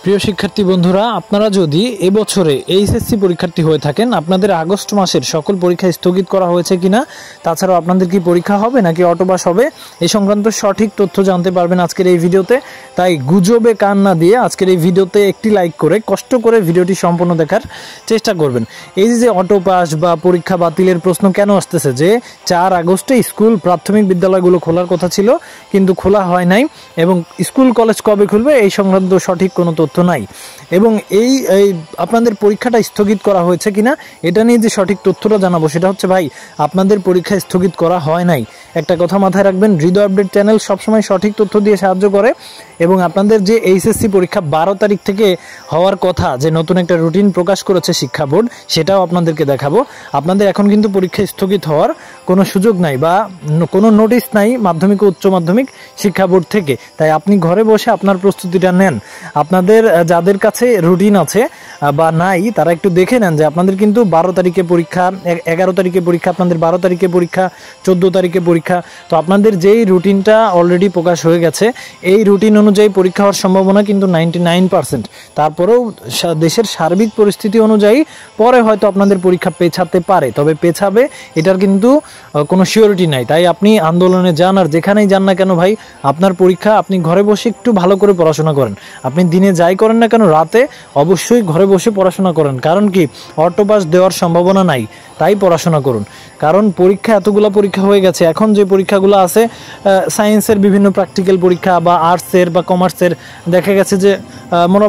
প্রিয় শিক্ষার্থী বন্ধুরা, আপনারা যদি এবছরে এইচএসসি পরীক্ষার্থী হয়ে থাকেন, আপনাদের আগস্ট মাসের সকল পরীক্ষা স্থগিত করা হয়েছে কিনা, তাছাড়াও আপনাদের কি পরীক্ষা হবে নাকি অটোপাস হবে, এই সংক্রান্ত সঠিক তথ্য জানতে পারবেন আজকের এই ভিডিওতে। তাই গুজবে কান না দিয়ে আজকের এই ভিডিওতে একটি লাইক করে কষ্ট করে ভিডিওটি সম্পূর্ণ দেখার চেষ্টা করবেন। এই যে অটোপাস বা পরীক্ষা বাতিলের প্রশ্ন কেন আসতেছে, যে 4 আগস্টে স্কুল প্রাথমিক বিদ্যালয়গুলো খোলার কথা ছিল কিন্তু খোলা হয় নাই, এবং স্কুল কলেজ কবে খুলবে এই সংক্রান্ত সঠিক কোনো তথ্য নাই, এবং এই আপনাদের পরীক্ষাটা স্থগিত করা হয়েছে কিনা এটা নিয়ে যে সঠিক তথ্যটা জানাবো সেটা হচ্ছে, ভাই আপনাদের পরীক্ষা স্থগিত করা হয় নাই। একটা কথা মাথায় রাখবেন, হৃদয় আপডেট চ্যানেল সবসময় সঠিক তথ্য দিয়ে সাহায্য করে, এবং আপনাদের যে এইচএসসি পরীক্ষা 12 তারিখ থেকে হওয়ার কথা, যে নতুন একটা রুটিন প্রকাশ করেছে শিক্ষা বোর্ড, সেটাও আপনাদেরকে দেখাবো। আপনাদের এখন কিন্তু পরীক্ষা স্থগিত হওয়ার কোনো সুযোগ নাই বা কোনো নোটিশ নাই মাধ্যমিক ও উচ্চ মাধ্যমিক শিক্ষা বোর্ড থেকে। তাই আপনি ঘরে বসে আপনার প্রস্তুতিটা নেন। আপনাদের যাদের কাছে রুটিন আছে বা নাই তারা একটু দেখে নেন যে আপনাদের কিন্তু 12 তারিখে পরীক্ষা, 11 তারিখে পরীক্ষা, আপনাদের 12 তারিখে পরীক্ষা, 14 তারিখে পরীক্ষা। তো আপনাদের যেই রুটিনটা অলরেডি প্রকাশ হয়ে গেছে, এই রুটিন অনুযায়ী পরীক্ষা হওয়ার সম্ভাবনা কিন্তু 99%। তারপরেও দেশের সার্বিক পরিস্থিতি অনুযায়ী পরে হয়তো আপনাদের পরীক্ষা পেছাতে পারে, তবে পেছাবে এটার কিন্তু কোনো সিওরিটি নাই। তাই আপনি আন্দোলনে যান আর যেখানেই যান না কেন ভাই, আপনার পরীক্ষা আপনি ঘরে বসে একটু ভালো করে পড়াশোনা করেন। আপনি দিনে যাই করেন না কেন, রাতে অবশ্যই ঘরে বসে পড়াশোনা করেন। কারণ কি, অটোপাস দেওয়ার সম্ভাবনা নাই, তাই পড়াশোনা করুন। কারণ পরীক্ষা এতগুলো পরীক্ষা হয়ে গেছে, এখন যে পরীক্ষাগুলো আছে সায়েন্সের বিভিন্ন প্র্যাকটিক্যাল পরীক্ষা বা আর্টসের বা কমার্সের, দেখা গেছে যে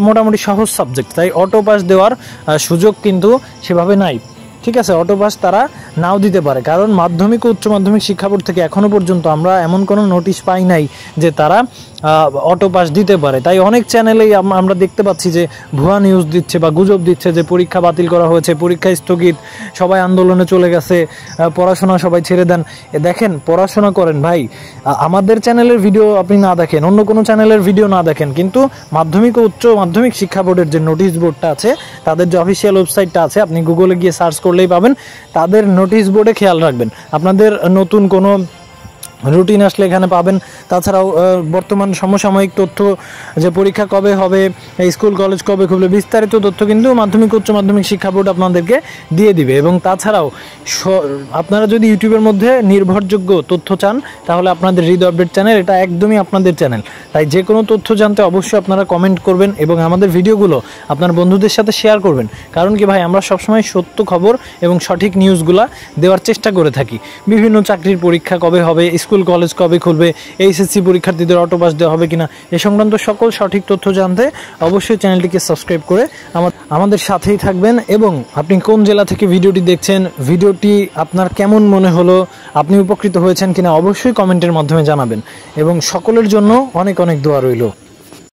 মোটামুটি সহজ সাবজেক্ট, তাই অটোপাস দেওয়ার সুযোগ কিন্তু সেভাবে নাই। ঠিক আছে, অটোপাস তারা নাও দিতে পারে, কারণ মাধ্যমিক ও উচ্চ মাধ্যমিক শিক্ষা বোর্ড থেকে এখনও পর্যন্ত আমরা এমন কোনো নোটিশ পাই নাই যে তারা অটোপাস দিতে পারে। তাই অনেক চ্যানেলেই আমরা দেখতে পাচ্ছি যে ভুয়া নিউজ দিচ্ছে বা গুজব দিচ্ছে যে পরীক্ষা বাতিল করা হয়েছে, পরীক্ষা স্থগিত, সবাই আন্দোলনে চলে গেছে, পড়াশোনা সবাই ছেড়ে দেন। দেখেন, পড়াশোনা করেন ভাই। আমাদের চ্যানেলের ভিডিও আপনি না দেখেন, অন্য কোনো চ্যানেলের ভিডিও না দেখেন, কিন্তু মাধ্যমিক ও উচ্চ মাধ্যমিক শিক্ষা বোর্ডের যে নোটিশ বোর্ডটা আছে, তাদের যে অফিসিয়াল ওয়েবসাইটটা আছে, আপনি গুগলে গিয়ে সার্চ করলেই পাবেন। তাদের নোটিশ বোর্ডে খেয়াল রাখবেন, আপনাদের নতুন কোনো রুটিন আসলে এখানে পাবেন। তাছাড়াও বর্তমান সমসাময়িক তথ্য, যে পরীক্ষা কবে হবে, স্কুল কলেজ কবে খুলবে, বিস্তারিত তথ্য কিন্তু মাধ্যমিক উচ্চ মাধ্যমিক শিক্ষা বোর্ড আপনাদেরকে দিয়ে দিবে। এবং তাছাড়াও আপনারা যদি ইউটিউবের মধ্যে নির্ভরযোগ্য তথ্য চান, তাহলে আপনাদের হৃদয় আপডেট চ্যানেল এটা একদমই আপনাদের চ্যানেল। তাই যে কোনো তথ্য জানতে অবশ্যই আপনারা কমেন্ট করবেন এবং আমাদের ভিডিওগুলো আপনার বন্ধুদের সাথে শেয়ার করবেন। কারণ কি ভাই, আমরা সবসময় সত্য খবর এবং সঠিক নিউজগুলা দেওয়ার চেষ্টা করে থাকি। বিভিন্ন চাকরির পরীক্ষা কবে হবে, স্কুল কলেজ কবে খুলবে, এইচএসসি পরীক্ষার্থীদের অটোপাস দেওয়া হবে কিনা, এ সংক্রান্ত সকল সঠিক তথ্য জানতে অবশ্যই চ্যানেলটিকে সাবস্ক্রাইব করে আমাদের সাথেই থাকবেন। এবং আপনি কোন জেলা থেকে ভিডিওটি দেখছেন, ভিডিওটি আপনার কেমন মনে হলো, আপনি উপকৃত হয়েছেন কিনা, অবশ্যই কমেন্টের মাধ্যমে জানাবেন। এবং সকলের জন্য অনেক অনেক দোয়া রইল।